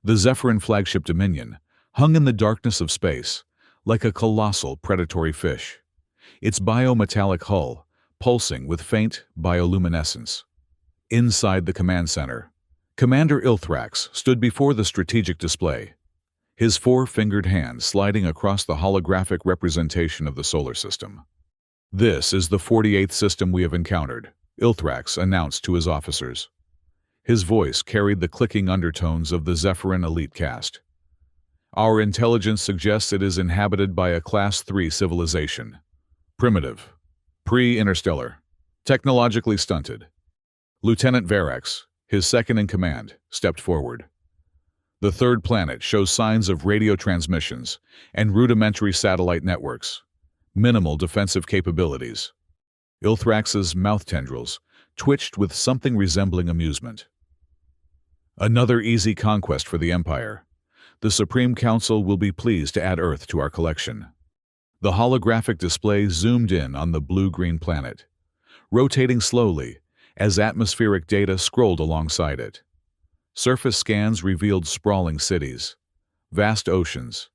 The Zephyrin flagship Dominion hung in the darkness of space, like a colossal predatory fish, its biometallic hull pulsing with faint bioluminescence. Inside the command center, Commander Ilthrax stood before the strategic display, his four-fingered hand sliding across the holographic representation of the solar system. "This is the 48th system we have encountered," Ilthrax announced to his officers. His voice carried the clicking undertones of the Zephyrin elite caste. "Our intelligence suggests it is inhabited by a Class 3 civilization. Primitive. Pre-interstellar. Technologically stunted." Lieutenant Verax, his second-in-command, stepped forward. "The third planet shows signs of radio transmissions and rudimentary satellite networks. Minimal defensive capabilities." Ilthrax's mouth tendrils twitched with something resembling amusement. "Another easy conquest for the Empire. The Supreme Council will be pleased to add Earth to our collection." The holographic display zoomed in on the blue-green planet, rotating slowly as atmospheric data scrolled alongside it. Surface scans revealed sprawling cities, vast oceans,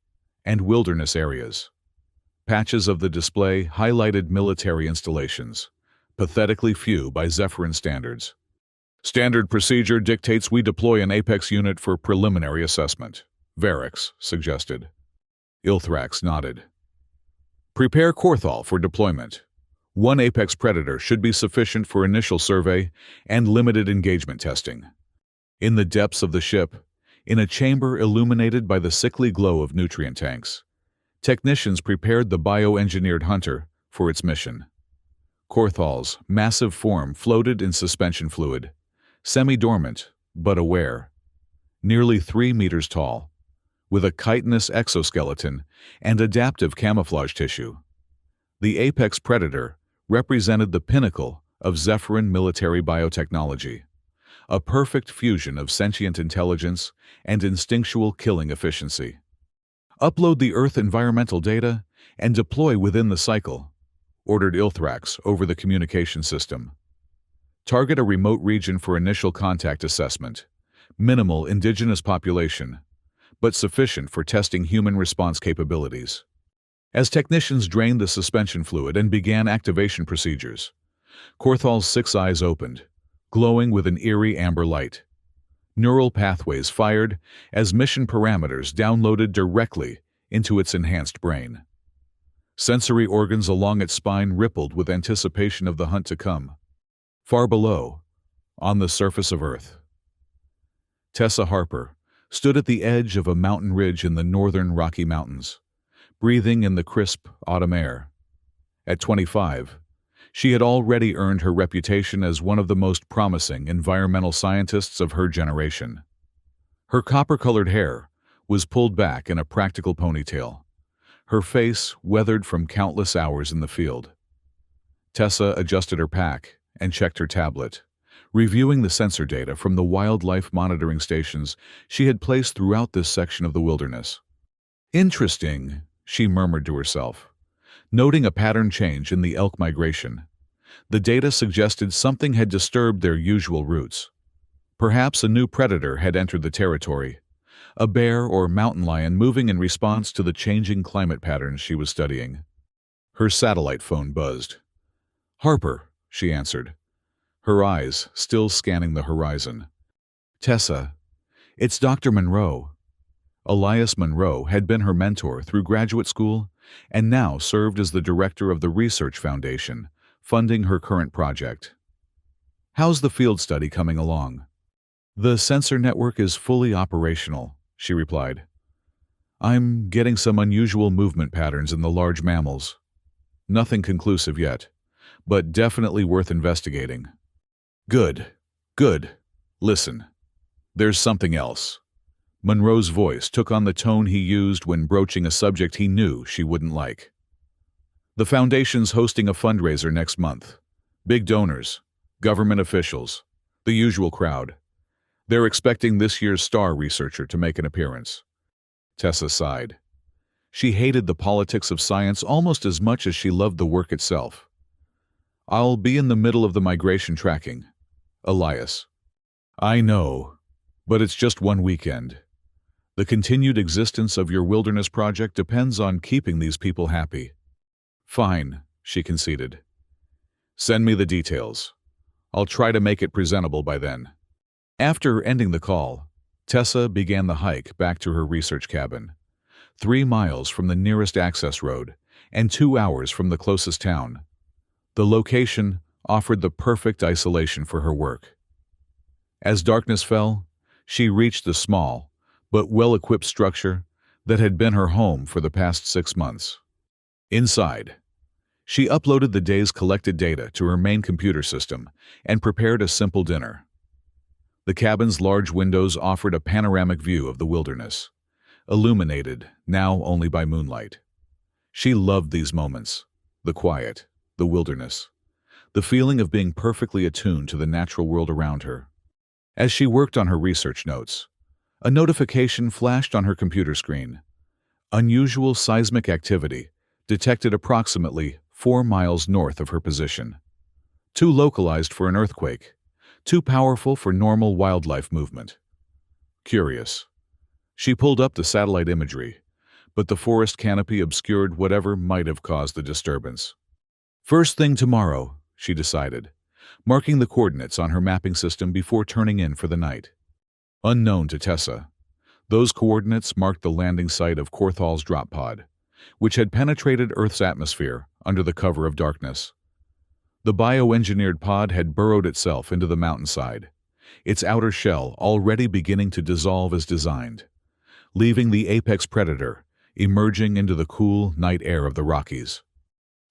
and wilderness areas. Patches of the display highlighted military installations, pathetically few by Zephyrin standards. "Standard procedure dictates we deploy an Apex unit for preliminary assessment," Verax suggested. Ilthrax nodded. "Prepare Korthal for deployment. One Apex Predator should be sufficient for initial survey and limited engagement testing." In the depths of the ship, in a chamber illuminated by the sickly glow of nutrient tanks, technicians prepared the bioengineered hunter for its mission. Korthal's massive form floated in suspension fluid, semi-dormant but aware, nearly 3 meters tall, with a chitinous exoskeleton and adaptive camouflage tissue. The Apex Predator represented the pinnacle of Zephyrin military biotechnology, a perfect fusion of sentient intelligence and instinctual killing efficiency. "Upload the Earth environmental data and deploy within the cycle," ordered Ilthrax over the communication system. "Target a remote region for initial contact assessment. Minimal indigenous population, but sufficient for testing human response capabilities." As technicians drained the suspension fluid and began activation procedures, Korthal's 6 eyes opened, glowing with an eerie amber light. Neural pathways fired as mission parameters downloaded directly into its enhanced brain. Sensory organs along its spine rippled with anticipation of the hunt to come. Far below, on the surface of Earth, Tessa Harper stood at the edge of a mountain ridge in the northern Rocky Mountains, breathing in the crisp autumn air. At 25, she had already earned her reputation as one of the most promising environmental scientists of her generation. Her copper-colored hair was pulled back in a practical ponytail, her face weathered from countless hours in the field. Tessa adjusted her pack and checked her tablet, reviewing the sensor data from the wildlife monitoring stations she had placed throughout this section of the wilderness. "Interesting," she murmured to herself, noting a pattern change in the elk migration. The data suggested something had disturbed their usual routes. Perhaps a new predator had entered the territory, a bear or mountain lion moving in response to the changing climate patterns she was studying. Her satellite phone buzzed. "Harper," she answered, her eyes still scanning the horizon. "Tessa, it's Dr. Monroe." Elias Monroe had been her mentor through graduate school and now served as the director of the Research Foundation, funding her current project. "How's the field study coming along?" "The sensor network is fully operational," she replied. "I'm getting some unusual movement patterns in the large mammals. Nothing conclusive yet, but definitely worth investigating." "Good, good. Listen, there's something else." Monroe's voice took on the tone he used when broaching a subject he knew she wouldn't like. "The Foundation's hosting a fundraiser next month. Big donors, government officials, the usual crowd. They're expecting this year's star researcher to make an appearance." Tessa sighed. She hated the politics of science almost as much as she loved the work itself. "I'll be in the middle of the migration tracking." "Elias." "I know, but it's just one weekend. The continued existence of your wilderness project depends on keeping these people happy. Fine, she conceded. Send me the details. I'll try to make it presentable by then. After ending the call, Tessa began the hike back to her research cabin, 3 miles from the nearest access road and 2 hours from the closest town. The location offered the perfect isolation for her work. As darkness fell, she reached the small but well-equipped structure that had been her home for the past 6 months. Inside, she uploaded the day's collected data to her main computer system and prepared a simple dinner. The cabin's large windows offered a panoramic view of the wilderness, illuminated now only by moonlight. She loved these moments, the quiet, the wilderness, the feeling of being perfectly attuned to the natural world around her. As she worked on her research notes, a notification flashed on her computer screen. Unusual seismic activity detected approximately 4 miles north of her position. Too localized for an earthquake, too powerful for normal wildlife movement. Curious. She pulled up the satellite imagery, but the forest canopy obscured whatever might have caused the disturbance. First thing tomorrow, she decided, marking the coordinates on her mapping system before turning in for the night. Unknown to Tessa, those coordinates marked the landing site of Korthal's drop pod, which had penetrated Earth's atmosphere under the cover of darkness. The bioengineered pod had burrowed itself into the mountainside, its outer shell already beginning to dissolve as designed, leaving the apex predator emerging into the cool night air of the Rockies.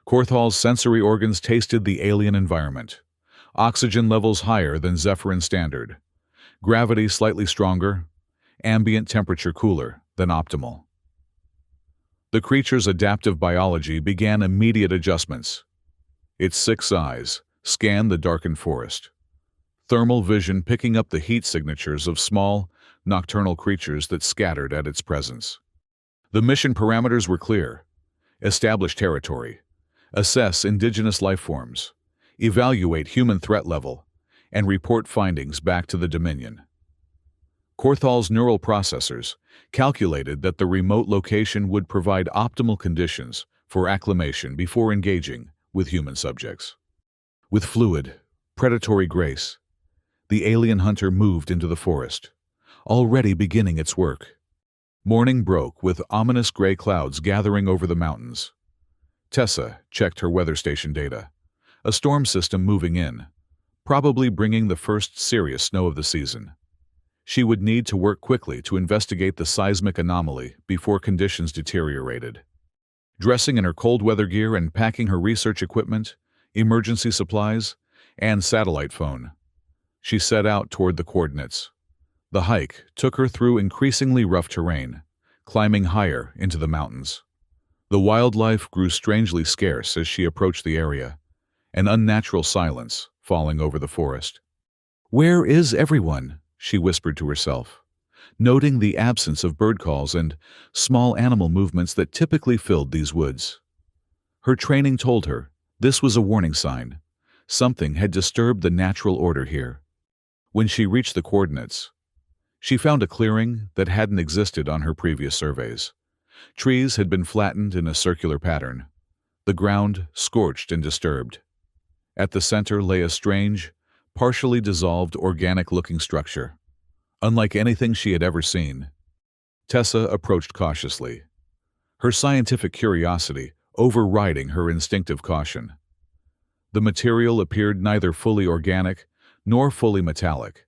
Korthal's sensory organs tasted the alien environment, oxygen levels higher than Zephyrin standard, gravity slightly stronger, ambient temperature cooler than optimal. The creature's adaptive biology began immediate adjustments. Its 6 eyes scanned the darkened forest, thermal vision picking up the heat signatures of small, nocturnal creatures that scattered at its presence. The mission parameters were clear: establish territory, assess indigenous life forms, evaluate human threat level, and report findings back to the Dominion. Korthal's neural processors calculated that the remote location would provide optimal conditions for acclimation before engaging with human subjects. With fluid, predatory grace, the alien hunter moved into the forest, already beginning its work. Morning broke with ominous gray clouds gathering over the mountains. Tessa checked her weather station data. A storm system moving in, probably bringing the first serious snow of the season. She would need to work quickly to investigate the seismic anomaly before conditions deteriorated. Dressing in her cold weather gear and packing her research equipment, emergency supplies, and satellite phone, she set out toward the coordinates. The hike took her through increasingly rough terrain, climbing higher into the mountains. The wildlife grew strangely scarce as she approached the area, an unnatural silence falling over the forest. "Where is everyone?" she whispered to herself, noting the absence of bird calls and small animal movements that typically filled these woods. Her training told her this was a warning sign. Something had disturbed the natural order here. When she reached the coordinates, she found a clearing that hadn't existed on her previous surveys. Trees had been flattened in a circular pattern, the ground scorched and disturbed. At the center lay a strange, partially dissolved organic-looking structure, unlike anything she had ever seen. Tessa approached cautiously, her scientific curiosity overriding her instinctive caution. The material appeared neither fully organic nor fully metallic,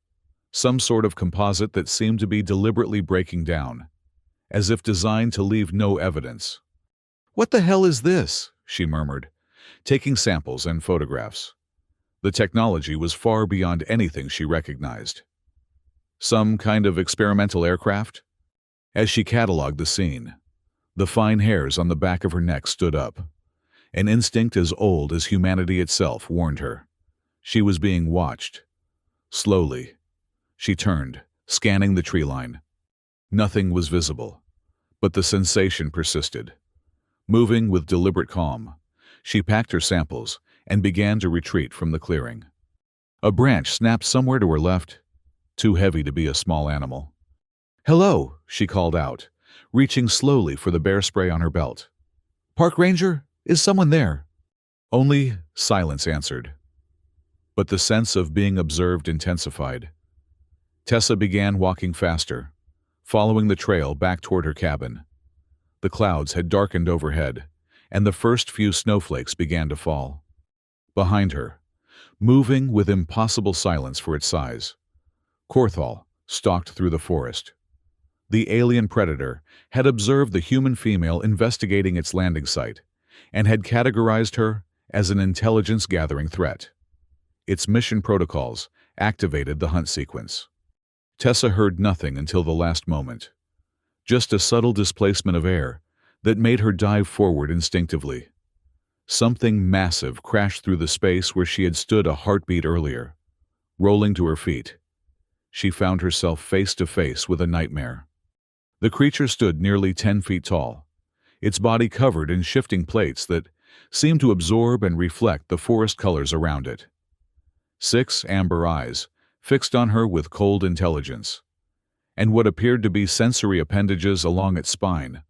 some sort of composite that seemed to be deliberately breaking down, as if designed to leave no evidence. "What the hell is this?" she murmured, taking samples and photographs. The technology was far beyond anything she recognized. Some kind of experimental aircraft? As she cataloged the scene, the fine hairs on the back of her neck stood up. An instinct as old as humanity itself warned her. She was being watched. Slowly, she turned, scanning the tree line. Nothing was visible, but the sensation persisted. Moving with deliberate calm, she packed her samples and began to retreat from the clearing. A branch snapped somewhere to her left, too heavy to be a small animal. "Hello," she called out, reaching slowly for the bear spray on her belt. "Park ranger, is someone there?" Only silence answered. But the sense of being observed intensified. Tessa began walking faster, following the trail back toward her cabin. The clouds had darkened overhead, and the first few snowflakes began to fall. Behind her, moving with impossible silence for its size, Korthal stalked through the forest. The alien predator had observed the human female investigating its landing site and had categorized her as an intelligence-gathering threat. Its mission protocols activated the hunt sequence. Tessa heard nothing until the last moment, just a subtle displacement of air that made her dive forward instinctively. Something massive crashed through the space where she had stood a heartbeat earlier. Rolling to her feet, she found herself face to face with a nightmare. The creature stood nearly 10 feet tall, its body covered in shifting plates that seemed to absorb and reflect the forest colors around it. 6 amber eyes fixed on her with cold intelligence, and what appeared to be sensory appendages along its spine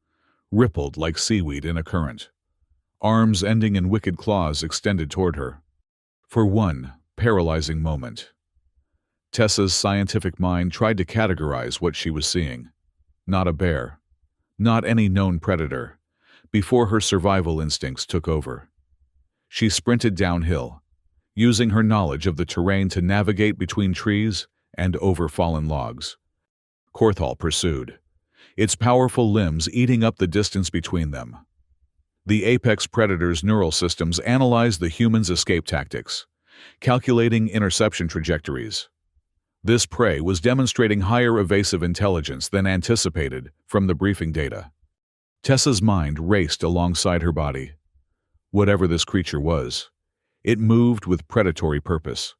rippled like seaweed in a current. Arms ending in wicked claws extended toward her. For one paralyzing moment, Tessa's scientific mind tried to categorize what she was seeing. Not a bear, not any known predator, before her survival instincts took over. She sprinted downhill, using her knowledge of the terrain to navigate between trees and over fallen logs. Korthal pursued, its powerful limbs eating up the distance between them. The apex predator's neural systems analyzed the human's escape tactics, calculating interception trajectories. This prey was demonstrating higher evasive intelligence than anticipated from the briefing data. Tessa's mind raced alongside her body. Whatever this creature was, it moved with predatory purpose.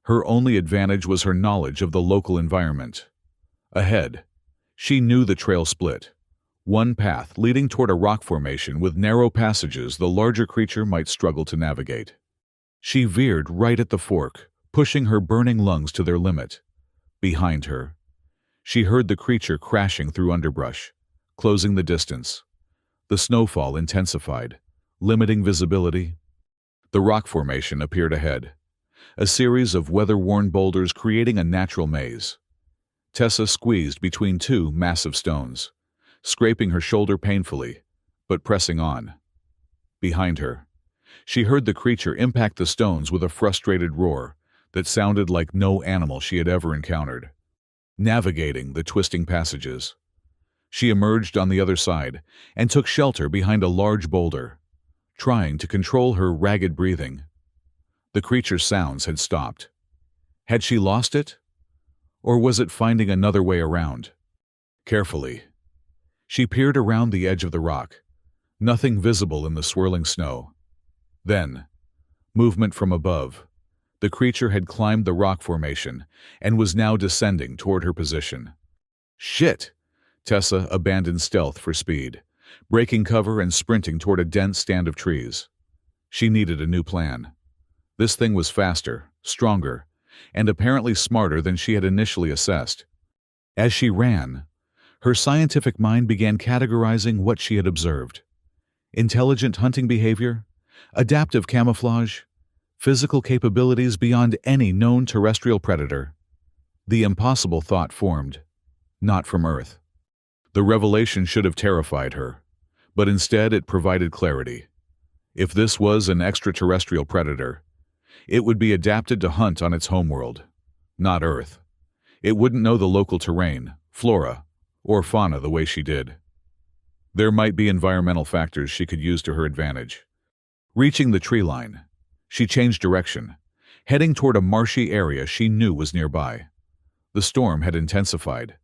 Her only advantage was her knowledge of the local environment. Ahead, she knew the trail split. One path leading toward a rock formation with narrow passages the larger creature might struggle to navigate. She veered right at the fork, pushing her burning lungs to their limit. Behind her, she heard the creature crashing through underbrush, closing the distance. The snowfall intensified, limiting visibility. The rock formation appeared ahead, a series of weather-worn boulders creating a natural maze. Tessa squeezed between 2 massive stones, scraping her shoulder painfully, but pressing on. Behind her, she heard the creature impact the stones with a frustrated roar that sounded like no animal she had ever encountered. Navigating the twisting passages, she emerged on the other side and took shelter behind a large boulder, trying to control her ragged breathing. The creature's sounds had stopped. Had she lost it? Or was it finding another way around? Carefully, she peered around the edge of the rock, nothing visible in the swirling snow. Then, movement from above. The creature had climbed the rock formation and was now descending toward her position. Shit! Tessa abandoned stealth for speed, breaking cover and sprinting toward a dense stand of trees. She needed a new plan. This thing was faster, stronger, and apparently smarter than she had initially assessed. As she ran, her scientific mind began categorizing what she had observed. Intelligent hunting behavior, adaptive camouflage, physical capabilities beyond any known terrestrial predator. The impossible thought formed, not from Earth. The revelation should have terrified her, but instead it provided clarity. If this was an extraterrestrial predator, it would be adapted to hunt on its homeworld, not Earth. It wouldn't know the local terrain, flora, or fauna the way she did. There might be environmental factors she could use to her advantage. Reaching the tree line, she changed direction, heading toward a marshy area she knew was nearby. The storm had intensified,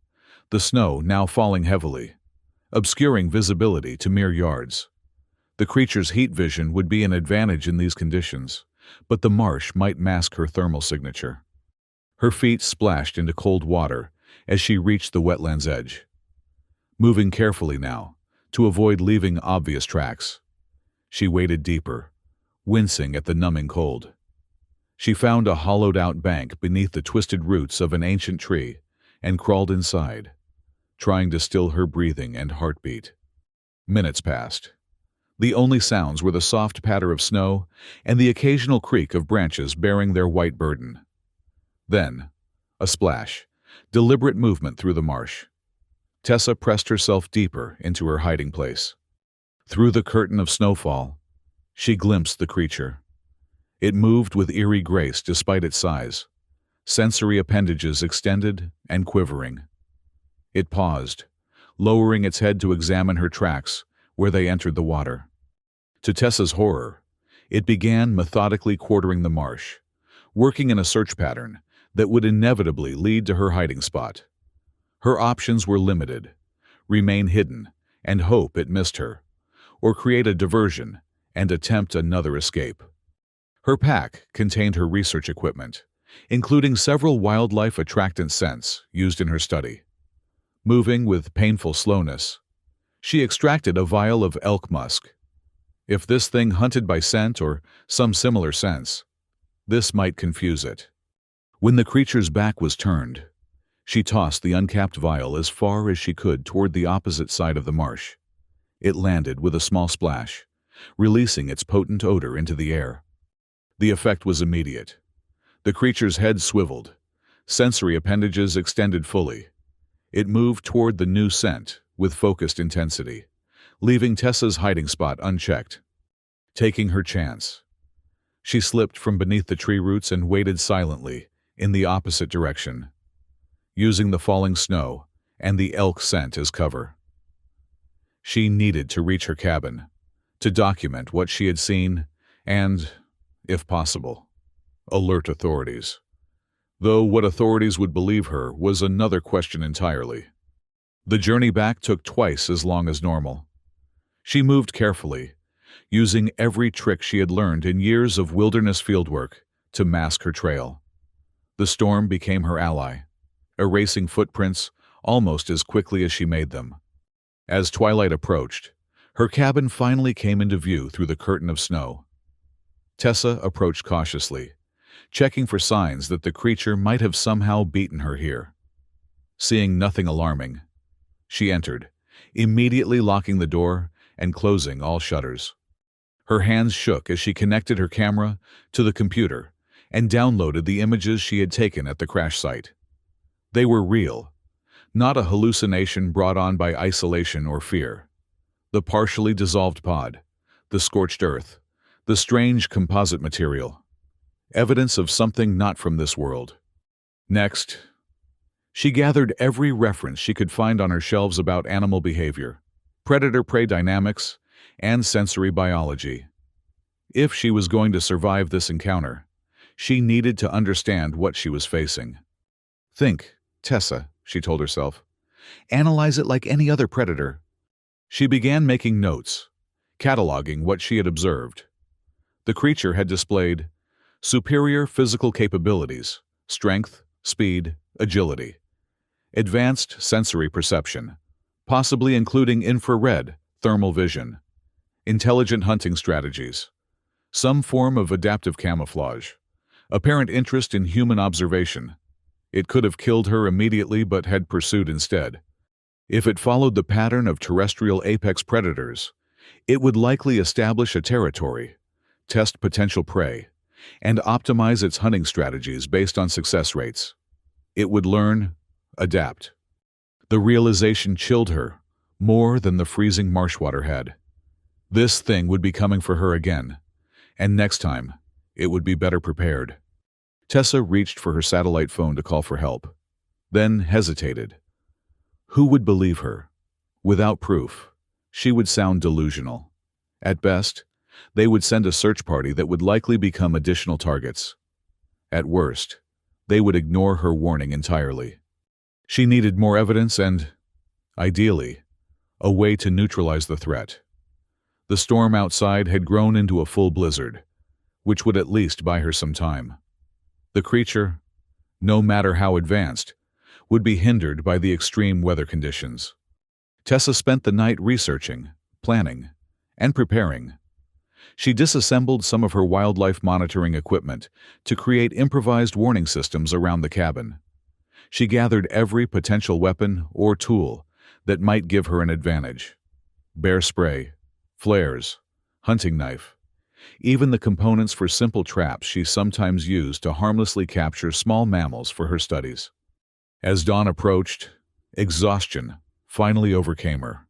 the snow now falling heavily, obscuring visibility to mere yards. The creature's heat vision would be an advantage in these conditions, but the marsh might mask her thermal signature. Her feet splashed into cold water as she reached the wetland's edge. Moving carefully now, to avoid leaving obvious tracks, she waded deeper, wincing at the numbing cold. She found a hollowed-out bank beneath the twisted roots of an ancient tree and crawled inside. trying to still her breathing and heartbeat. Minutes passed. The only sounds were the soft patter of snow and the occasional creak of branches bearing their white burden. Then, a splash, deliberate movement through the marsh. Tessa pressed herself deeper into her hiding place. Through the curtain of snowfall, she glimpsed the creature. It moved with eerie grace despite its size, sensory appendages extended and quivering. It paused, lowering its head to examine her tracks where they entered the water. To Tessa's horror, it began methodically quartering the marsh, working in a search pattern that would inevitably lead to her hiding spot. Her options were limited: remain hidden and hope it missed her, or create a diversion and attempt another escape. Her pack contained her research equipment, including several wildlife attractant scents used in her study. Moving with painful slowness, she extracted a vial of elk musk. If this thing hunted by scent or some similar sense, this might confuse it. When the creature's back was turned, she tossed the uncapped vial as far as she could toward the opposite side of the marsh. It landed with a small splash, releasing its potent odor into the air. The effect was immediate. The creature's head swiveled, sensory appendages extended fully. It moved toward the new scent with focused intensity, leaving Tessa's hiding spot unchecked. Taking her chance, she slipped from beneath the tree roots and waited silently in the opposite direction, using the falling snow and the elk scent as cover. She needed to reach her cabin, to document what she had seen and, if possible, alert authorities. Though what authorities would believe her was another question entirely. The journey back took twice as long as normal. She moved carefully, using every trick she had learned in years of wilderness fieldwork to mask her trail. The storm became her ally, erasing footprints almost as quickly as she made them. As twilight approached, her cabin finally came into view through the curtain of snow. Tessa approached cautiously, checking for signs that the creature might have somehow beaten her here. Seeing nothing alarming, she entered, immediately locking the door and closing all shutters. Her hands shook as she connected her camera to the computer and downloaded the images she had taken at the crash site. They were real, not a hallucination brought on by isolation or fear. The partially dissolved pod, the scorched earth, the strange composite material, evidence of something not from this world. Next, she gathered every reference she could find on her shelves about animal behavior, predator-prey dynamics, and sensory biology. If she was going to survive this encounter, she needed to understand what she was facing. Think, Tessa, she told herself. Analyze it like any other predator. She began making notes, cataloging what she had observed. The creature had displayed superior physical capabilities, strength, speed, agility, advanced sensory perception, possibly including infrared, thermal vision, intelligent hunting strategies, some form of adaptive camouflage, apparent interest in human observation. It could have killed her immediately but had pursued instead. If it followed the pattern of terrestrial apex predators, it would likely establish a territory, test potential prey, and optimize its hunting strategies based on success rates. It would learn, adapt. The realization chilled her more than the freezing marshwater had. This thing would be coming for her again, and next time, it would be better prepared. Tessa reached for her satellite phone to call for help, then hesitated. Who would believe her? Without proof, she would sound delusional. At best, they would send a search party that would likely become additional targets. At worst, they would ignore her warning entirely. She needed more evidence and, ideally, a way to neutralize the threat. The storm outside had grown into a full blizzard, which would at least buy her some time. The creature, no matter how advanced, would be hindered by the extreme weather conditions. Tessa spent the night researching, planning, and preparing. She disassembled some of her wildlife monitoring equipment to create improvised warning systems around the cabin. She gathered every potential weapon or tool that might give her an advantage. Bear spray, flares, hunting knife, even the components for simple traps she sometimes used to harmlessly capture small mammals for her studies. As dawn approached, exhaustion finally overcame her,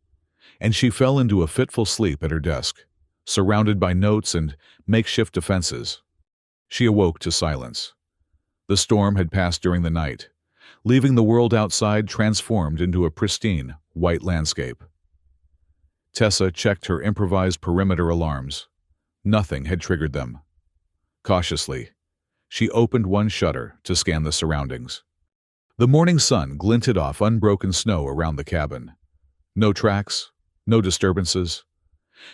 and she fell into a fitful sleep at her desk, surrounded by notes and makeshift defenses. She awoke to silence. The storm had passed during the night, leaving the world outside transformed into a pristine, white landscape. Tessa checked her improvised perimeter alarms. Nothing had triggered them. Cautiously, she opened one shutter to scan the surroundings. The morning sun glinted off unbroken snow around the cabin. No tracks, no disturbances.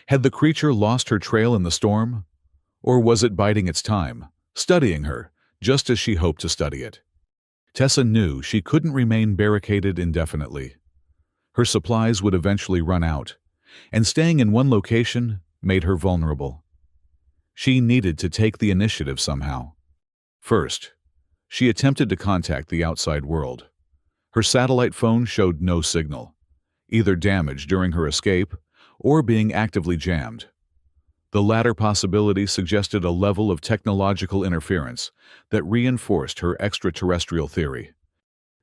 Had the creature lost her trail in the storm? Or was it biding its time, studying her, just as she hoped to study it? Tessa knew she couldn't remain barricaded indefinitely. Her supplies would eventually run out, and staying in one location made her vulnerable. She needed to take the initiative somehow. First, she attempted to contact the outside world. Her satellite phone showed no signal, either damaged during her escape or being actively jammed. The latter possibility suggested a level of technological interference that reinforced her extraterrestrial theory.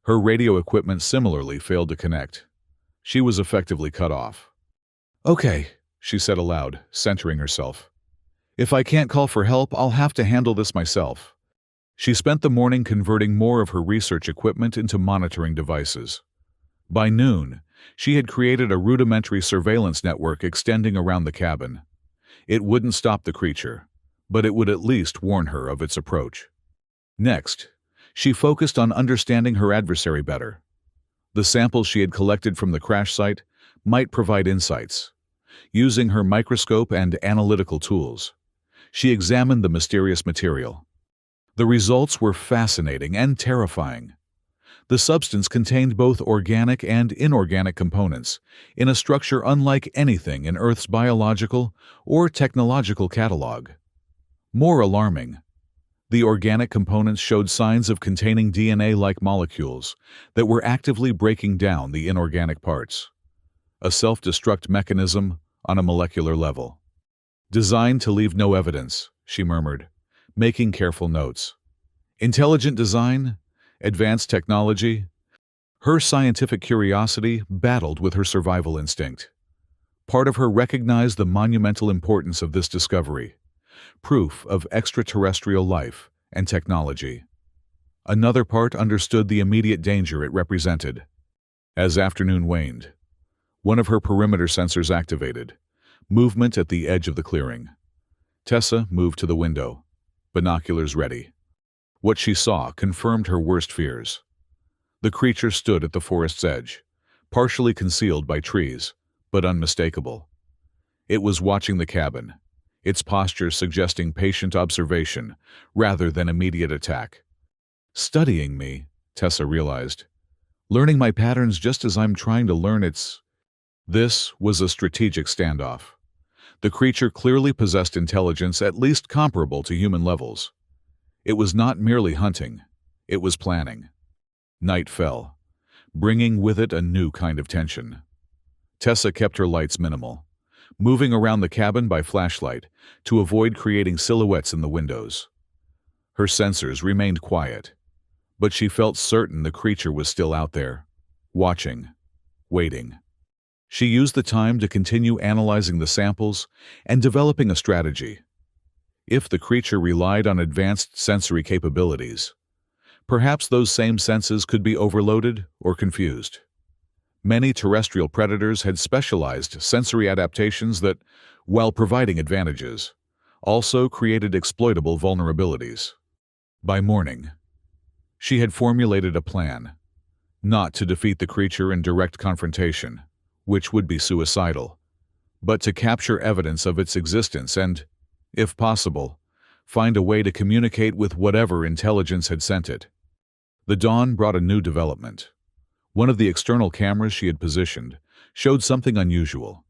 Her radio equipment similarly failed to connect. She was effectively cut off. "Okay," she said aloud, centering herself. "If I can't call for help, I'll have to handle this myself." She spent the morning converting more of her research equipment into monitoring devices. By noon, she had created a rudimentary surveillance network extending around the cabin. It wouldn't stop the creature, but it would at least warn her of its approach. Next, she focused on understanding her adversary better. The samples she had collected from the crash site might provide insights. Using her microscope and analytical tools, she examined the mysterious material. The results were fascinating and terrifying. The substance contained both organic and inorganic components in a structure unlike anything in Earth's biological or technological catalog. More alarming, the organic components showed signs of containing DNA-like molecules that were actively breaking down the inorganic parts. A self-destruct mechanism on a molecular level. "Designed to leave no evidence," she murmured, making careful notes. Intelligent design, advanced technology. Her scientific curiosity battled with her survival instinct. Part of her recognized the monumental importance of this discovery, proof of extraterrestrial life and technology. Another part understood the immediate danger it represented. As afternoon waned, one of her perimeter sensors activated, movement at the edge of the clearing. Tessa moved to the window, binoculars ready. What she saw confirmed her worst fears. The creature stood at the forest's edge, partially concealed by trees, but unmistakable. It was watching the cabin, its posture suggesting patient observation rather than immediate attack. Studying me, Tessa realized. Learning my patterns just as I'm trying to learn its. This was a strategic standoff. The creature clearly possessed intelligence at least comparable to human levels. It was not merely hunting, it was planning. Night fell, bringing with it a new kind of tension. Tessa kept her lights minimal, moving around the cabin by flashlight to avoid creating silhouettes in the windows. Her sensors remained quiet, but she felt certain the creature was still out there, watching, waiting. She used the time to continue analyzing the samples and developing a strategy. If the creature relied on advanced sensory capabilities, perhaps those same senses could be overloaded or confused. Many terrestrial predators had specialized sensory adaptations that, while providing advantages, also created exploitable vulnerabilities. By morning, she had formulated a plan, not to defeat the creature in direct confrontation, which would be suicidal, but to capture evidence of its existence and, if possible, find a way to communicate with whatever intelligence had sent it. The dawn brought a new development. One of the external cameras she had positioned showed something unusual.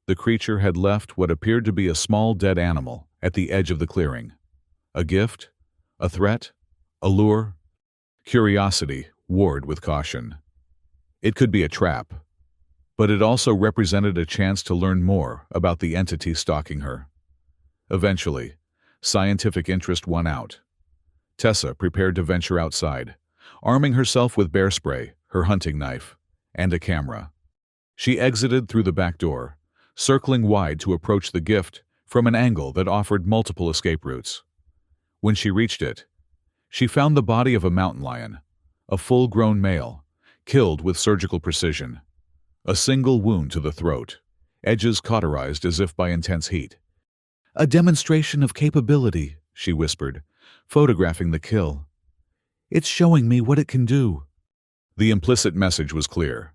The creature had left what appeared to be a small dead animal at the edge of the clearing. A gift? A threat? A lure? Curiosity warred with caution. It could be a trap. but it also represented a chance to learn more about the entity stalking her. Eventually, scientific interest won out. Tessa prepared to venture outside, arming herself with bear spray, her hunting knife, and a camera. She exited through the back door, circling wide to approach the gift from an angle that offered multiple escape routes. When she reached it, she found the body of a mountain lion, a full-grown male, killed with surgical precision. A single wound to the throat, edges cauterized as if by intense heat. "A demonstration of capability," she whispered, photographing the kill. "It's showing me what it can do." The implicit message was clear.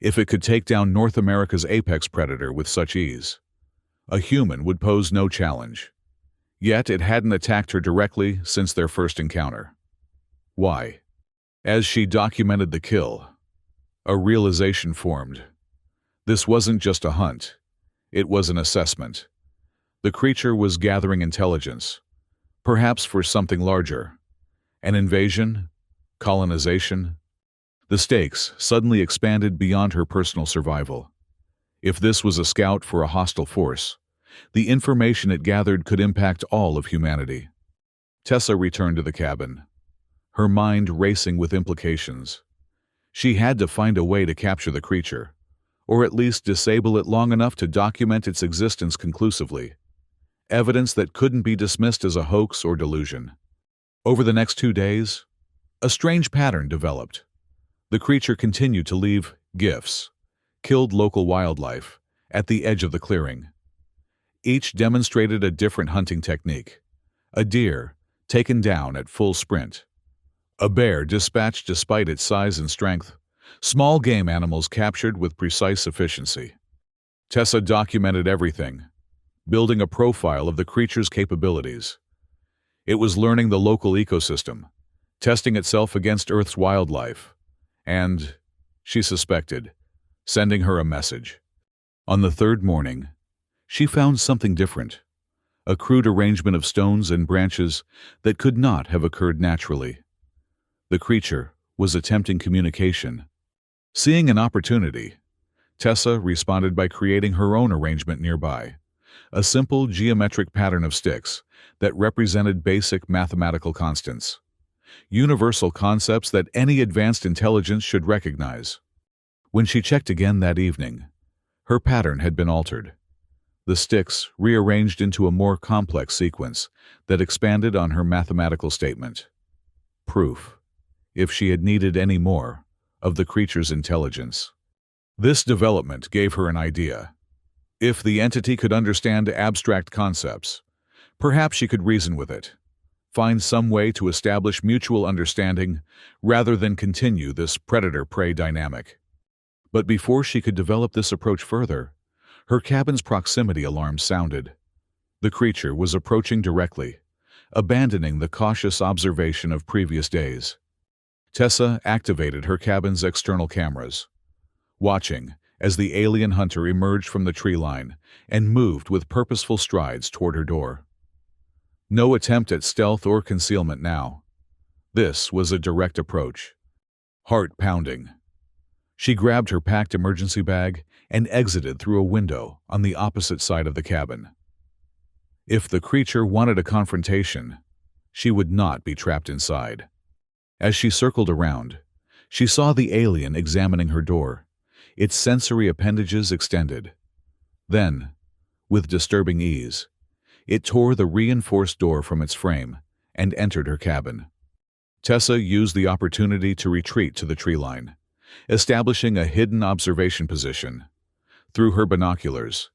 If it could take down North America's apex predator with such ease, a human would pose no challenge. Yet it hadn't attacked her directly since their first encounter. Why? As she documented the kill, a realization formed. This wasn't just a hunt. It was an assessment. The creature was gathering intelligence, perhaps for something larger. An invasion? Colonization? The stakes suddenly expanded beyond her personal survival. If this was a scout for a hostile force, the information it gathered could impact all of humanity. Tessa returned to the cabin, her mind racing with implications. She had to find a way to capture the creature, or at least disable it long enough to document its existence conclusively. Evidence that couldn't be dismissed as a hoax or delusion. Over the next 2 days, a strange pattern developed. The creature continued to leave gifts, killed local wildlife, at the edge of the clearing. Each demonstrated a different hunting technique. A deer, taken down at full sprint. A bear dispatched despite its size and strength. Small game animals captured with precise efficiency. Tessa documented everything, building a profile of the creature's capabilities. It was learning the local ecosystem, testing itself against Earth's wildlife, and, she suspected, sending her a message. On the third morning, she found something different, a crude arrangement of stones and branches that could not have occurred naturally. The creature was attempting communication. Seeing an opportunity, Tessa responded by creating her own arrangement nearby, a simple geometric pattern of sticks that represented basic mathematical constants, universal concepts that any advanced intelligence should recognize. When she checked again that evening, her pattern had been altered. The sticks rearranged into a more complex sequence that expanded on her mathematical statement. Proof, if she had needed any more, of the creature's intelligence. This development gave her an idea. If the entity could understand abstract concepts, perhaps she could reason with it, find some way to establish mutual understanding rather than continue this predator-prey dynamic. But before she could develop this approach further, her cabin's proximity alarm sounded. The creature was approaching directly, abandoning the cautious observation of previous days. Tessa activated her cabin's external cameras, watching as the alien hunter emerged from the tree line and moved with purposeful strides toward her door. No attempt at stealth or concealment now. This was a direct approach. Heart pounding. She grabbed her packed emergency bag and exited through a window on the opposite side of the cabin. If the creature wanted a confrontation, she would not be trapped inside. As she circled around, she saw the alien examining her door, its sensory appendages extended. Then, with disturbing ease, it tore the reinforced door from its frame and entered her cabin. Tessa used the opportunity to retreat to the tree line, establishing a hidden observation position. Through her binoculars,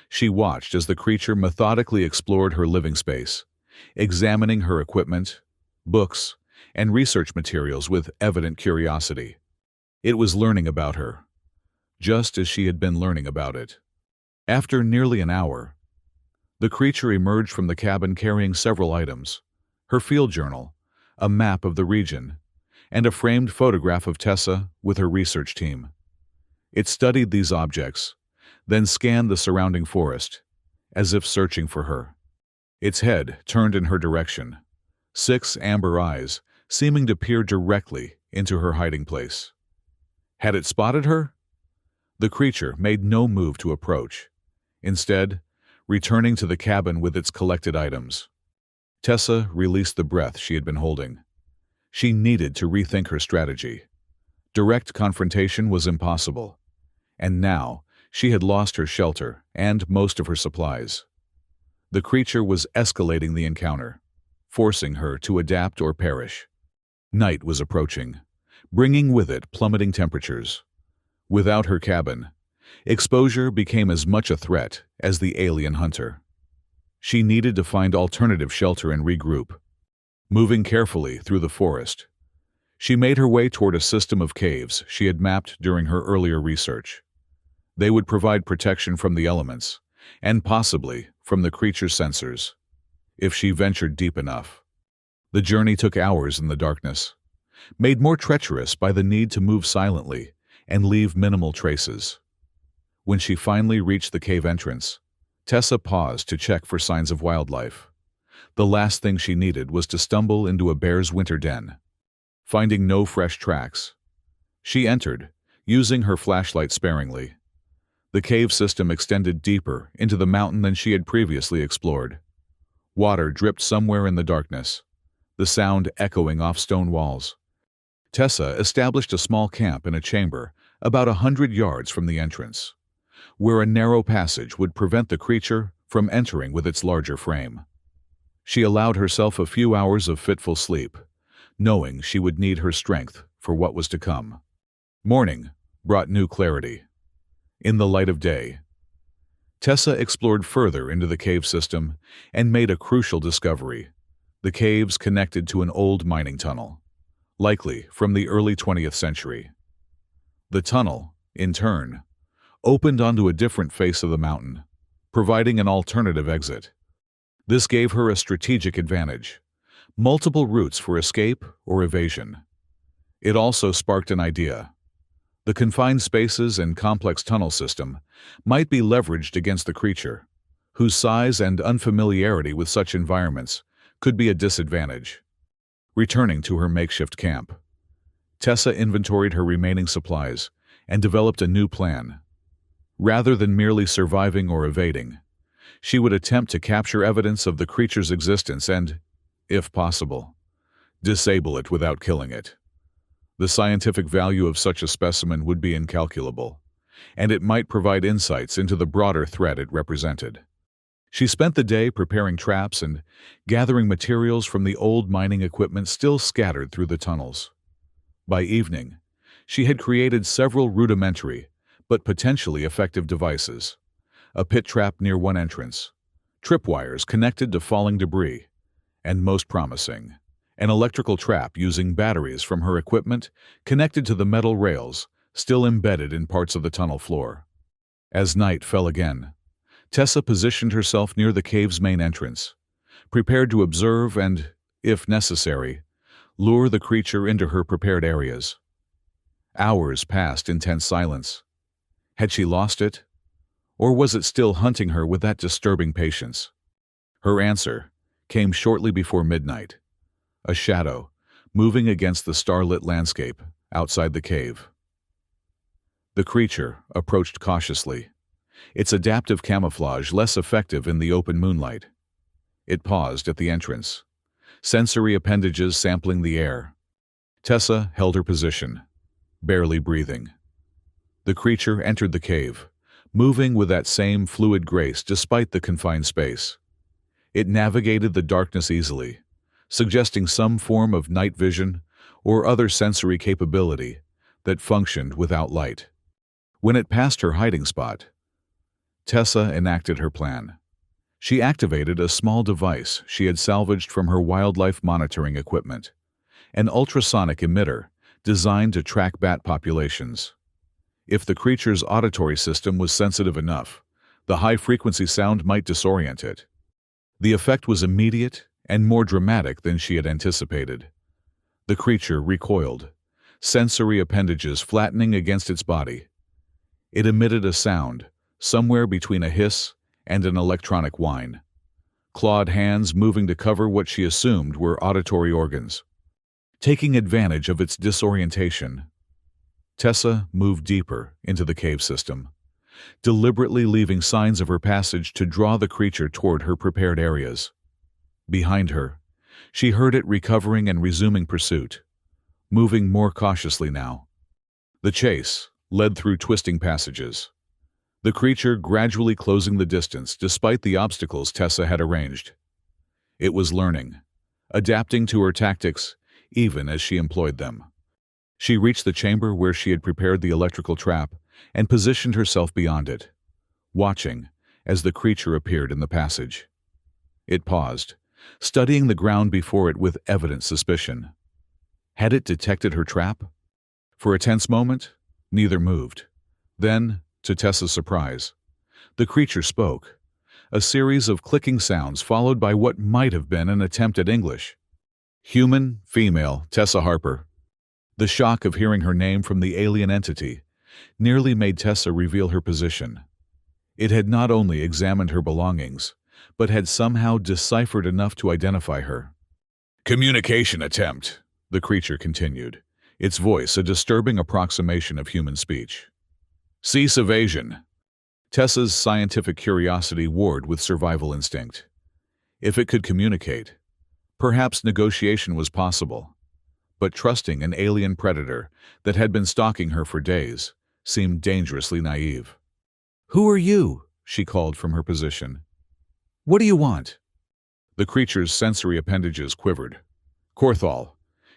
she watched as the creature methodically explored her living space, examining her equipment, books, and research materials with evident curiosity. It was learning about her, just as she had been learning about it. After nearly an hour, the creature emerged from the cabin carrying several items: her field journal, a map of the region, and a framed photograph of Tessa with her research team. It studied these objects, then scanned the surrounding forest, as if searching for her. Its head turned in her direction, 6 amber eyes seeming to peer directly into her hiding place. Had it spotted her? The creature made no move to approach, instead, returning to the cabin with its collected items. Tessa released the breath she had been holding. She needed to rethink her strategy. Direct confrontation was impossible, and now she had lost her shelter and most of her supplies. The creature was escalating the encounter, forcing her to adapt or perish. Night was approaching, bringing with it plummeting temperatures. Without her cabin, exposure became as much a threat as the alien hunter. She needed to find alternative shelter and regroup. Moving carefully through the forest, she made her way toward a system of caves she had mapped during her earlier research. They would provide protection from the elements, and possibly from the creature's sensors, if she ventured deep enough. The journey took hours in the darkness, made more treacherous by the need to move silently and leave minimal traces. When she finally reached the cave entrance, Tessa paused to check for signs of wildlife. The last thing she needed was to stumble into a bear's winter den. Finding no fresh tracks, she entered, using her flashlight sparingly. The cave system extended deeper into the mountain than she had previously explored. Water dripped somewhere in the darkness, the sound echoing off stone walls. Tessa established a small camp in a chamber about 100 yards from the entrance, where a narrow passage would prevent the creature from entering with its larger frame. She allowed herself a few hours of fitful sleep, knowing she would need her strength for what was to come. Morning brought new clarity. In the light of day, Tessa explored further into the cave system and made a crucial discovery. The caves connected to an old mining tunnel, likely from the early 20th century. The tunnel, in turn, opened onto a different face of the mountain, providing an alternative exit. This gave her a strategic advantage, multiple routes for escape or evasion. It also sparked an idea. The confined spaces and complex tunnel system might be leveraged against the creature, whose size and unfamiliarity with such environments could be a disadvantage. Returning to her makeshift camp, Tessa inventoried her remaining supplies and developed a new plan. Rather than merely surviving or evading, she would attempt to capture evidence of the creature's existence and, if possible, disable it without killing it. The scientific value of such a specimen would be incalculable, and it might provide insights into the broader threat it represented. She spent the day preparing traps and gathering materials from the old mining equipment still scattered through the tunnels. By evening, she had created several rudimentary but potentially effective devices: a pit trap near one entrance, tripwires connected to falling debris, and most promising, an electrical trap using batteries from her equipment connected to the metal rails still embedded in parts of the tunnel floor. As night fell again, Tessa positioned herself near the cave's main entrance, prepared to observe and, if necessary, lure the creature into her prepared areas. Hours passed in tense silence. Had she lost it? Or was it still hunting her with that disturbing patience? Her answer came shortly before midnight, a shadow moving against the starlit landscape outside the cave. The creature approached cautiously, its adaptive camouflage less effective in the open moonlight. It paused at the entrance, sensory appendages sampling the air. Tessa held her position, barely breathing. The creature entered the cave, moving with that same fluid grace despite the confined space. It navigated the darkness easily, suggesting some form of night vision or other sensory capability that functioned without light. When it passed her hiding spot, Tessa enacted her plan. She activated a small device she had salvaged from her wildlife monitoring equipment, an ultrasonic emitter designed to track bat populations. If the creature's auditory system was sensitive enough, the high-frequency sound might disorient it. The effect was immediate and more dramatic than she had anticipated. The creature recoiled, sensory appendages flattening against its body. It emitted a sound, somewhere between a hiss and an electronic whine, clawed hands moving to cover what she assumed were auditory organs. Taking advantage of its disorientation, Tessa moved deeper into the cave system, deliberately leaving signs of her passage to draw the creature toward her prepared areas. Behind her, she heard it recovering and resuming pursuit, moving more cautiously now. The chase led through twisting passages, the creature gradually closing the distance despite the obstacles Tessa had arranged. It was learning, adapting to her tactics even as she employed them. She reached the chamber where she had prepared the electrical trap and positioned herself beyond it, watching as the creature appeared in the passage. It paused, studying the ground before it with evident suspicion. Had it detected her trap? For a tense moment, neither moved. Then, to Tessa's surprise, the creature spoke, a series of clicking sounds followed by what might have been an attempt at English. Human, female, Tessa Harper. The shock of hearing her name from the alien entity nearly made Tessa reveal her position. It had not only examined her belongings, but had somehow deciphered enough to identify her. "Communication attempt," the creature continued, its voice a disturbing approximation of human speech. "Cease evasion." Tessa's scientific curiosity warred with survival instinct. If it could communicate, perhaps negotiation was possible. But trusting an alien predator that had been stalking her for days seemed dangerously naive. "Who are you?" she called from her position. "What do you want?" The creature's sensory appendages quivered. "Korthal,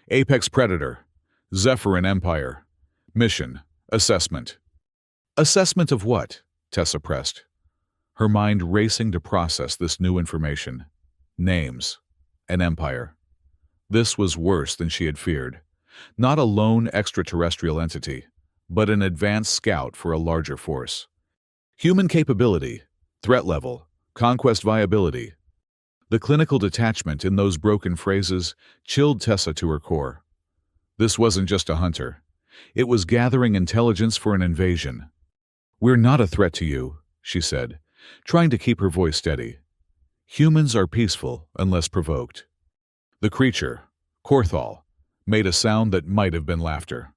Apex Predator, Zephyrin Empire. Mission, assessment." "Assessment of what?" Tessa pressed, her mind racing to process this new information. Names. An empire. This was worse than she had feared. Not a lone extraterrestrial entity, but an advanced scout for a larger force. Human capability, threat level, conquest viability. The clinical detachment in those broken phrases chilled Tessa to her core. This wasn't just a hunter. It was gathering intelligence for an invasion. "We're not a threat to you," she said, trying to keep her voice steady. "Humans are peaceful unless provoked." The creature, Korthal, made a sound that might have been laughter.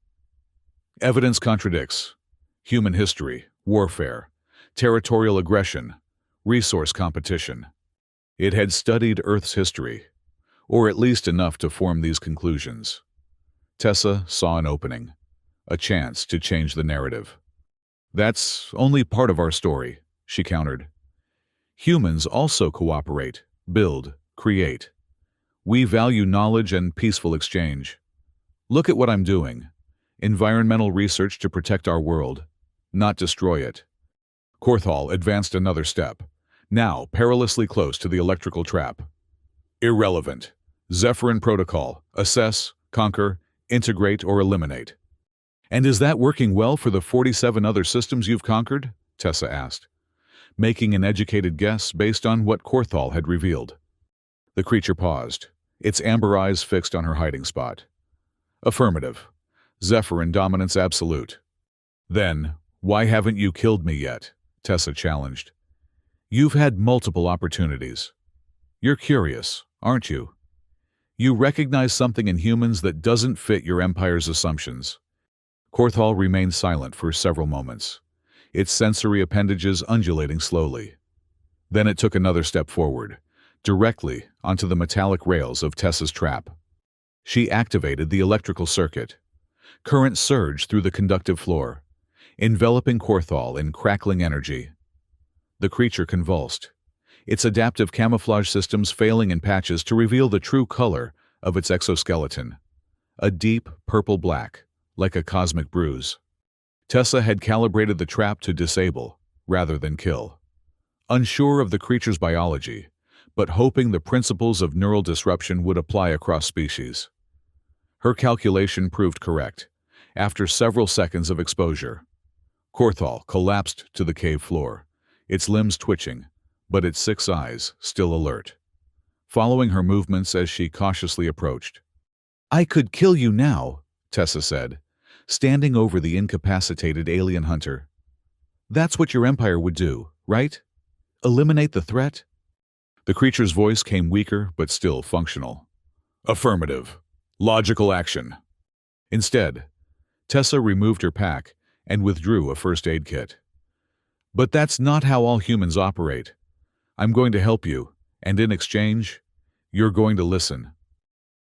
"Evidence contradicts. Human history, warfare, territorial aggression, resource competition." It had studied Earth's history, or at least enough to form these conclusions. Tessa saw an opening, a chance to change the narrative. "That's only part of our story," she countered. "Humans also cooperate, build, create. We value knowledge and peaceful exchange. Look at what I'm doing. Environmental research to protect our world, not destroy it." Korthal advanced another step, now perilously close to the electrical trap. "Irrelevant. Zephyrin Protocol. Assess, conquer, integrate, or eliminate." "And is that working well for the 47 other systems you've conquered?" Tessa asked, making an educated guess based on what Korthal had revealed. The creature paused, its amber eyes fixed on her hiding spot. "Affirmative. Zephyrin dominance absolute." "Then, why haven't you killed me yet?" Tessa challenged. "You've had multiple opportunities. You're curious, aren't you? You recognize something in humans that doesn't fit your empire's assumptions." Korthal remained silent for several moments, its sensory appendages undulating slowly. Then it took another step forward, directly onto the metallic rails of Tessa's trap. She activated the electrical circuit. Current surged through the conductive floor, enveloping Korthal in crackling energy. The creature convulsed, its adaptive camouflage systems failing in patches to reveal the true color of its exoskeleton, a deep purple-black, like a cosmic bruise. Tessa had calibrated the trap to disable, rather than kill. Unsure of the creature's biology, but hoping the principles of neural disruption would apply across species. Her calculation proved correct, after several seconds of exposure. Korthal collapsed to the cave floor, its limbs twitching, but its 6 eyes still alert, following her movements as she cautiously approached. "I could kill you now," Tessa said, standing over the incapacitated alien hunter. "That's what your empire would do, right? Eliminate the threat?" The creature's voice came weaker but still functional. "Affirmative. Logical action." Instead, Tessa removed her pack and withdrew a first aid kit. "But that's not how all humans operate. I'm going to help you, and in exchange, you're going to listen."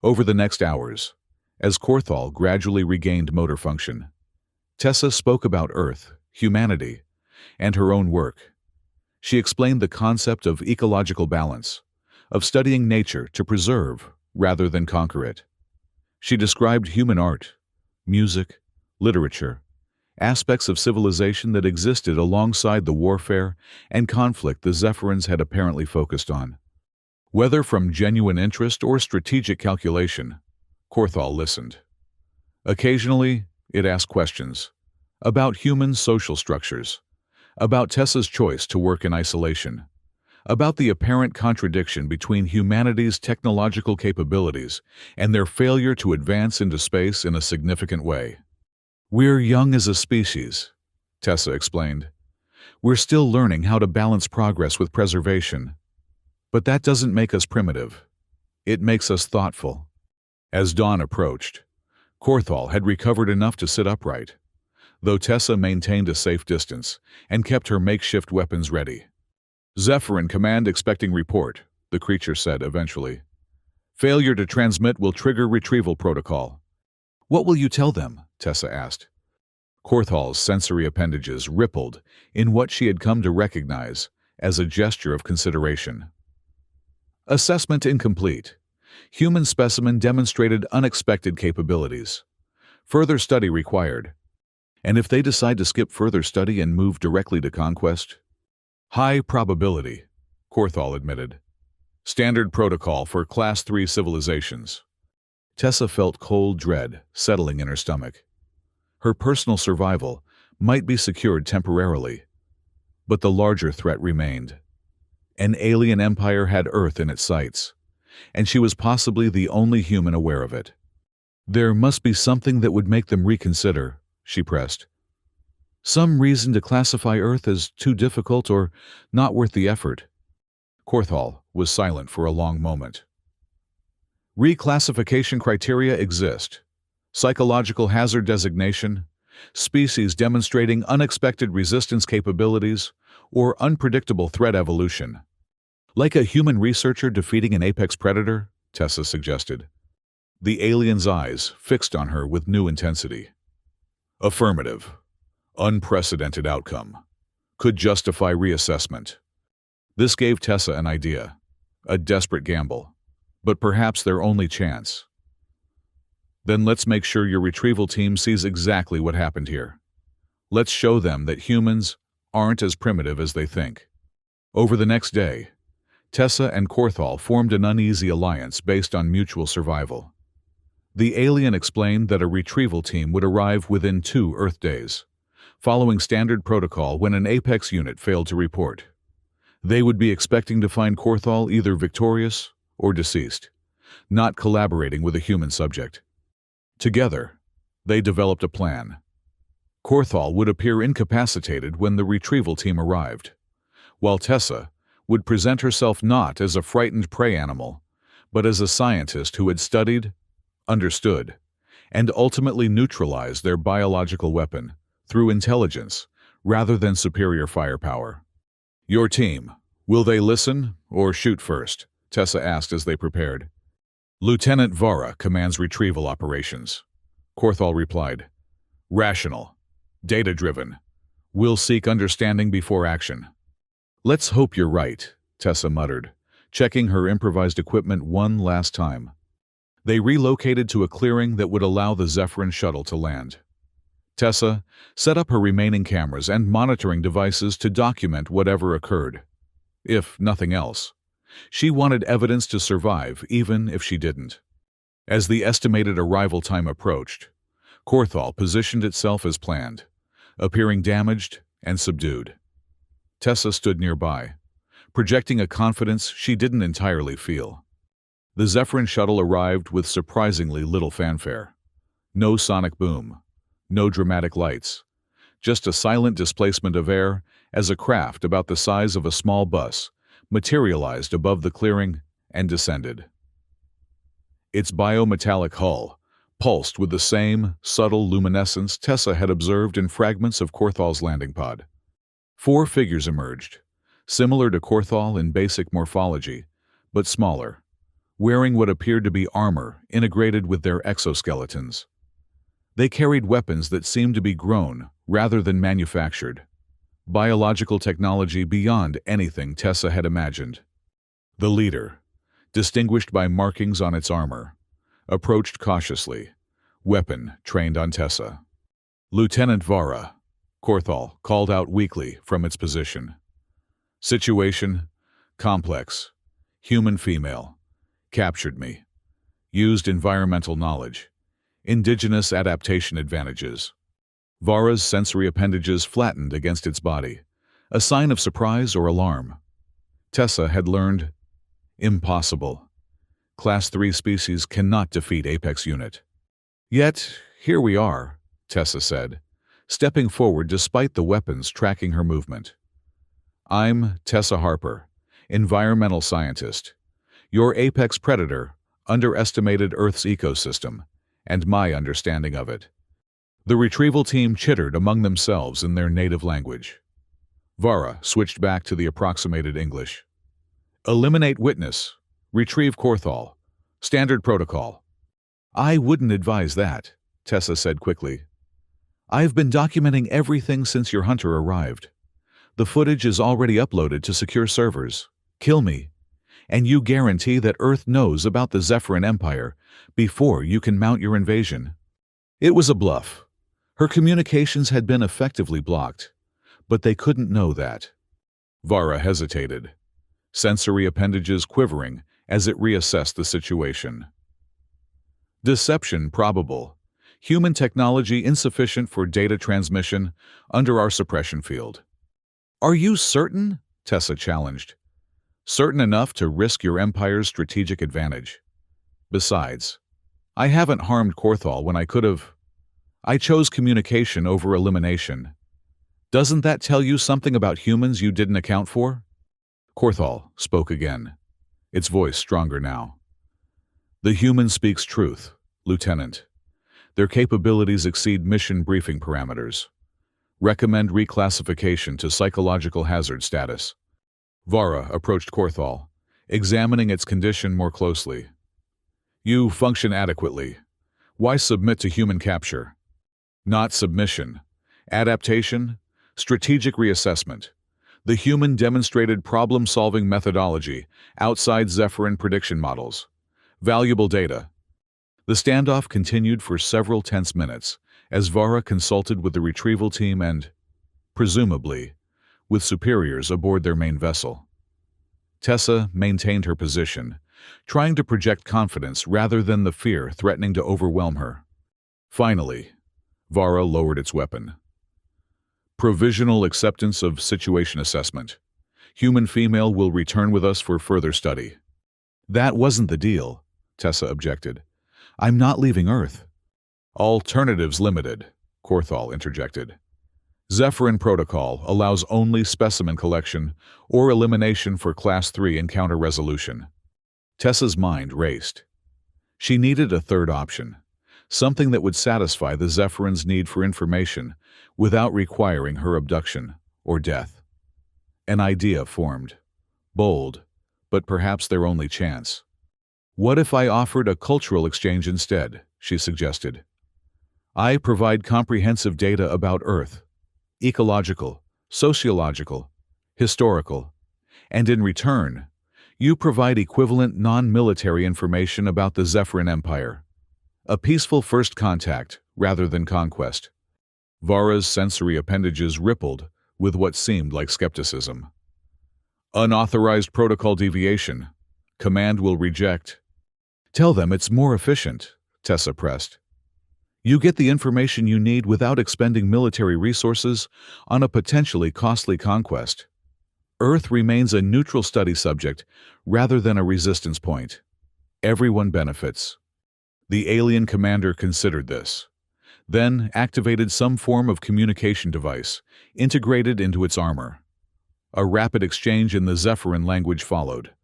Over the next hours, as Korthal gradually regained motor function, Tessa spoke about Earth, humanity, and her own work. She explained the concept of ecological balance, of studying nature to preserve rather than conquer it. She described human art, music, literature, aspects of civilization that existed alongside the warfare and conflict the Zephyrins had apparently focused on. Whether from genuine interest or strategic calculation, Korthal listened. Occasionally, it asked questions about human social structures, about Tessa's choice to work in isolation, about the apparent contradiction between humanity's technological capabilities and their failure to advance into space in a significant way. "We're young as a species," Tessa explained. "We're still learning how to balance progress with preservation. But that doesn't make us primitive. It makes us thoughtful." As dawn approached, Korthal had recovered enough to sit upright, though Tessa maintained a safe distance and kept her makeshift weapons ready. "Zephyrin Command expecting report," the creature said eventually. "Failure to transmit will trigger retrieval protocol." "What will you tell them?" Tessa asked. Korthal's sensory appendages rippled in what she had come to recognize as a gesture of consideration. "Assessment incomplete. Human specimen demonstrated unexpected capabilities. Further study required. And if they decide to skip further study and move directly to conquest?" "High probability," Korthal admitted. "Standard protocol for Class 3 civilizations." Tessa felt cold dread settling in her stomach. Her personal survival might be secured temporarily, but the larger threat remained. An alien empire had Earth in its sights, and she was possibly the only human aware of it. "There must be something that would make them reconsider," she pressed. "Some reason to classify Earth as too difficult or not worth the effort." Korthal was silent for a long moment. "Reclassification criteria exist. Psychological hazard designation, species demonstrating unexpected resistance capabilities, or unpredictable threat evolution." "Like a human researcher defeating an apex predator?" Tessa suggested. The alien's eyes fixed on her with new intensity. "Affirmative. Unprecedented outcome. Could justify reassessment." This gave Tessa an idea. A desperate gamble, but perhaps their only chance. "Then let's make sure your retrieval team sees exactly what happened here. Let's show them that humans aren't as primitive as they think." Over the next day, Tessa and Korthal formed an uneasy alliance based on mutual survival. The alien explained that a retrieval team would arrive within 2 Earth days, following standard protocol when an Apex unit failed to report. They would be expecting to find Korthal either victorious or deceased, not collaborating with a human subject. Together, they developed a plan. Korthal would appear incapacitated when the retrieval team arrived, while Tessa would present herself not as a frightened prey animal, but as a scientist who had studied, understood, and ultimately neutralized their biological weapon through intelligence rather than superior firepower. "Your team, will they listen or shoot first?" Tessa asked as they prepared. "Lieutenant Vara commands retrieval operations," Korthal replied. "Rational, data-driven. We'll seek understanding before action." "Let's hope you're right," Tessa muttered, checking her improvised equipment one last time. They relocated to a clearing that would allow the Zephyrin shuttle to land. Tessa set up her remaining cameras and monitoring devices to document whatever occurred. If nothing else, she wanted evidence to survive even if she didn't. As the estimated arrival time approached, Korthal positioned itself as planned, appearing damaged and subdued. Tessa stood nearby, projecting a confidence she didn't entirely feel. The Zephyrin shuttle arrived with surprisingly little fanfare. No sonic boom, no dramatic lights, just a silent displacement of air as a craft about the size of a small bus materialized above the clearing and descended. Its biometallic hull pulsed with the same subtle luminescence Tessa had observed in fragments of Korthal's landing pod. 4 figures emerged, similar to Korthal in basic morphology, but smaller, wearing what appeared to be armor integrated with their exoskeletons. They carried weapons that seemed to be grown rather than manufactured, biological technology beyond anything Tessa had imagined. The leader, distinguished by markings on its armor, approached cautiously, weapon trained on Tessa. "Lieutenant Vara," Korthal called out weakly from its position. "Situation: complex. Human female. Captured me. Used environmental knowledge. Indigenous adaptation advantages." Vara's sensory appendages flattened against its body, a sign of surprise or alarm. Tessa had learned, impossible. Class 3 species cannot defeat Apex unit. "Yet, here we are," Tessa said, stepping forward despite the weapons tracking her movement. "I'm Tessa Harper, environmental scientist. Your apex predator underestimated Earth's ecosystem and my understanding of it." The retrieval team chittered among themselves in their native language. Vara switched back to the approximated English. "Eliminate witness. Retrieve Korthal. Standard protocol." "I wouldn't advise that," Tessa said quickly. "I've been documenting everything since your hunter arrived. The footage is already uploaded to secure servers. Kill me, and you guarantee that Earth knows about the Zephyrin Empire before you can mount your invasion." It was a bluff. Her communications had been effectively blocked, but they couldn't know that. Vara hesitated, sensory appendages quivering as it reassessed the situation. "Deception probable. Human technology insufficient for data transmission under our suppression field." "Are you certain?" Tessa challenged. "Certain enough to risk your empire's strategic advantage. Besides, I haven't harmed Korthal when I could have. I chose communication over elimination. Doesn't that tell you something about humans you didn't account for?" Korthal spoke again, its voice stronger now. "The human speaks truth, Lieutenant. Their capabilities exceed mission briefing parameters. Recommend reclassification to psychological hazard status." Vara approached Korthal, examining its condition more closely. "You function adequately. Why submit to human capture?" "Not submission. Adaptation, strategic reassessment. The human demonstrated problem-solving methodology outside Zephyrin prediction models. Valuable data." The standoff continued for several tense minutes as Vara consulted with the retrieval team and, presumably, with superiors aboard their main vessel. Tessa maintained her position, trying to project confidence rather than the fear threatening to overwhelm her. Finally, Vara lowered its weapon. "Provisional acceptance of situation assessment. Human female will return with us for further study." "That wasn't the deal," Tessa objected. "I'm not leaving Earth." "Alternatives limited," Korthal interjected. "Zephyrin protocol allows only specimen collection or elimination for Class 3 encounter resolution." Tessa's mind raced. She needed a third option, something that would satisfy the Zephyrins' need for information without requiring her abduction or death. An idea formed, bold, but perhaps their only chance. "What if I offered a cultural exchange instead?" she suggested. "I provide comprehensive data about Earth, ecological, sociological, historical, and in return, you provide equivalent non-military information about the Zephyrin Empire. A peaceful first contact rather than conquest." Vara's sensory appendages rippled with what seemed like skepticism. "Unauthorized protocol deviation. Command will reject." "Tell them it's more efficient," Tessa pressed. "You get the information you need without expending military resources on a potentially costly conquest. Earth remains a neutral study subject rather than a resistance point. Everyone benefits." The alien commander considered this, then activated some form of communication device integrated into its armor. A rapid exchange in the Zephyrin language followed,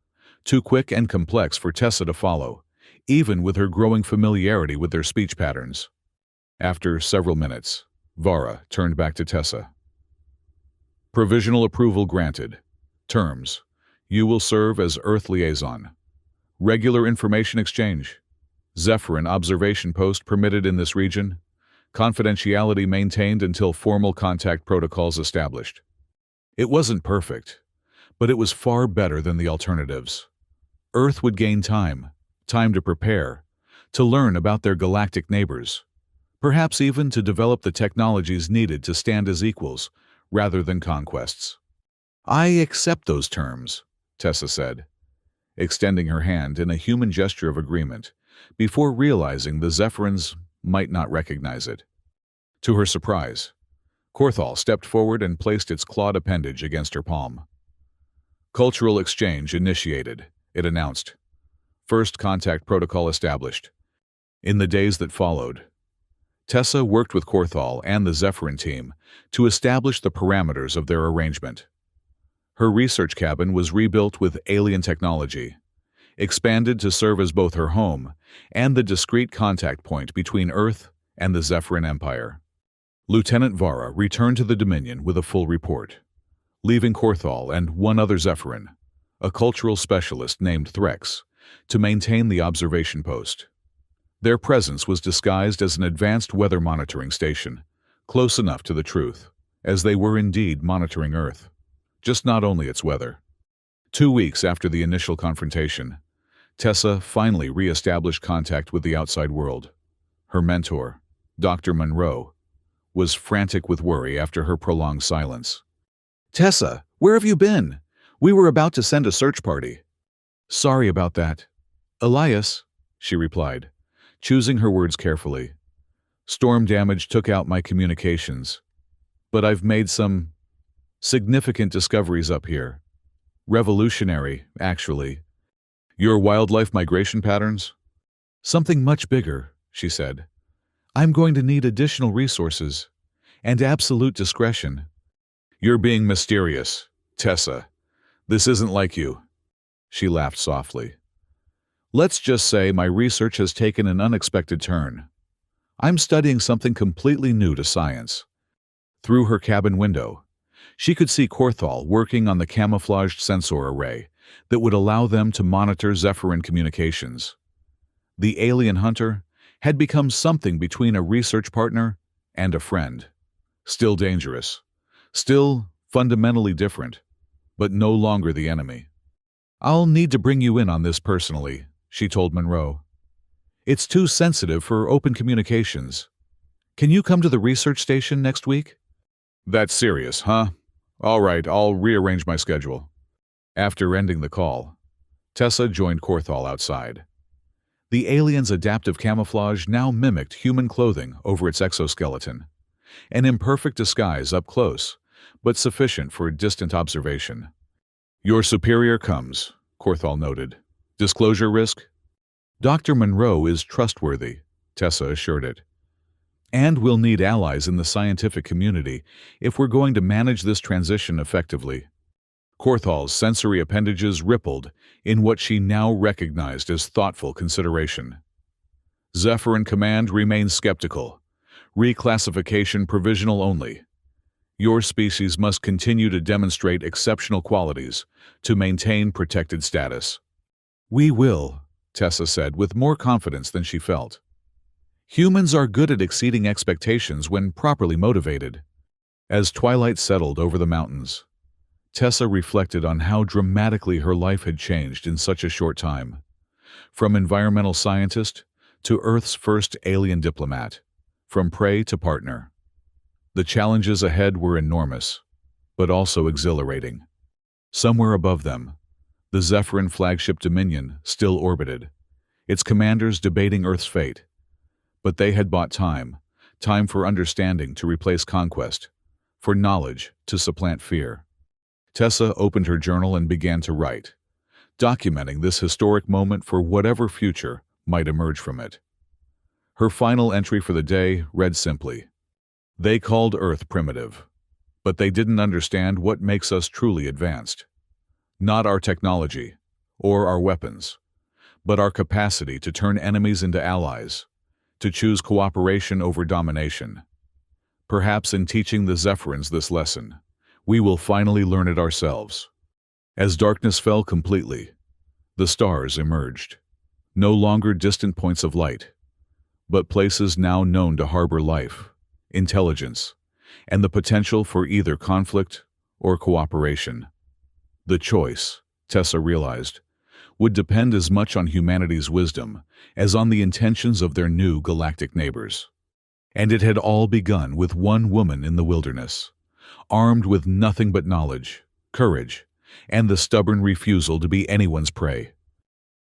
too quick and complex for Tessa to follow, even with her growing familiarity with their speech patterns. After several minutes, Vara turned back to Tessa. Provisional approval granted. Terms: you will serve as Earth liaison. Regular information exchange. Zephyrin observation post permitted in this region. Confidentiality maintained until formal contact protocols established. It wasn't perfect, but it was far better than the alternatives. Earth would gain time to prepare, to learn about their galactic neighbors, perhaps even to develop the technologies needed to stand as equals rather than conquests. I accept those terms, Tessa said, extending her hand in a human gesture of agreement, before realizing the Zephyrins might not recognize it. To her surprise, Korthal stepped forward and placed its clawed appendage against her palm. Cultural exchange initiated, it announced. First contact protocol established. In the days that followed, Tessa worked with Korthal and the Zephyrin team to establish the parameters of their arrangement. Her research cabin was rebuilt with alien technology, expanded to serve as both her home and the discrete contact point between Earth and the Zephyrin Empire. Lieutenant Vara returned to the Dominion with a full report, leaving Korthal and one other Zephyrin, a cultural specialist named Threx, to maintain the observation post. Their presence was disguised as an advanced weather monitoring station, close enough to the truth, as they were indeed monitoring Earth, just not only its weather. 2 weeks after the initial confrontation, Tessa finally re-established contact with the outside world. Her mentor, Dr. Monroe, was frantic with worry after her prolonged silence. "Tessa, where have you been? We were about to send a search party." "Sorry about that, Elias," she replied, choosing her words carefully. "Storm damage took out my communications, but I've made some significant discoveries up here. Revolutionary, actually." "Your wildlife migration patterns?" "Something much bigger," she said. "I'm going to need additional resources and absolute discretion." "You're being mysterious, Tessa. This isn't like you." She laughed softly. "Let's just say my research has taken an unexpected turn. I'm studying something completely new to science." Through her cabin window, she could see Korthal working on the camouflaged sensor array that would allow them to monitor Zephyrin communications. The alien hunter had become something between a research partner and a friend. Still dangerous, still fundamentally different, but no longer the enemy. "I'll need to bring you in on this personally," she told Monroe. "It's too sensitive for open communications. Can you come to the research station next week?" "That's serious, huh? All right, I'll rearrange my schedule." After ending the call, Tessa joined Korthal outside. The alien's adaptive camouflage now mimicked human clothing over its exoskeleton, an imperfect disguise up close, but sufficient for distant observation. "Your superior comes," Korthal noted. "Disclosure risk?" "Dr. Monroe is trustworthy," Tessa assured it. "And we'll need allies in the scientific community if we're going to manage this transition effectively." Korthal's sensory appendages rippled in what she now recognized as thoughtful consideration. "Zephyrin Command remains skeptical. Reclassification provisional only. Your species must continue to demonstrate exceptional qualities to maintain protected status." "We will," Tessa said with more confidence than she felt. "Humans are good at exceeding expectations when properly motivated." As twilight settled over the mountains, Tessa reflected on how dramatically her life had changed in such a short time. From environmental scientist to Earth's first alien diplomat, from prey to partner. The challenges ahead were enormous, but also exhilarating. Somewhere above them, the Zephyrin flagship Dominion still orbited, its commanders debating Earth's fate. But they had bought time for understanding to replace conquest, for knowledge to supplant fear. Tessa opened her journal and began to write, documenting this historic moment for whatever future might emerge from it. Her final entry for the day read simply, "They called Earth primitive, but they didn't understand what makes us truly advanced. Not our technology or our weapons, but our capacity to turn enemies into allies, to choose cooperation over domination. Perhaps in teaching the Zephyrins this lesson, we will finally learn it ourselves. As darkness fell completely, the stars emerged, no longer distant points of light, but places now known to harbor life, intelligence, and the potential for either conflict or cooperation. The choice, Tessa realized, would depend as much on humanity's wisdom as on the intentions of their new galactic neighbors. And it had all begun with one woman in the wilderness, armed with nothing but knowledge, courage, and the stubborn refusal to be anyone's prey.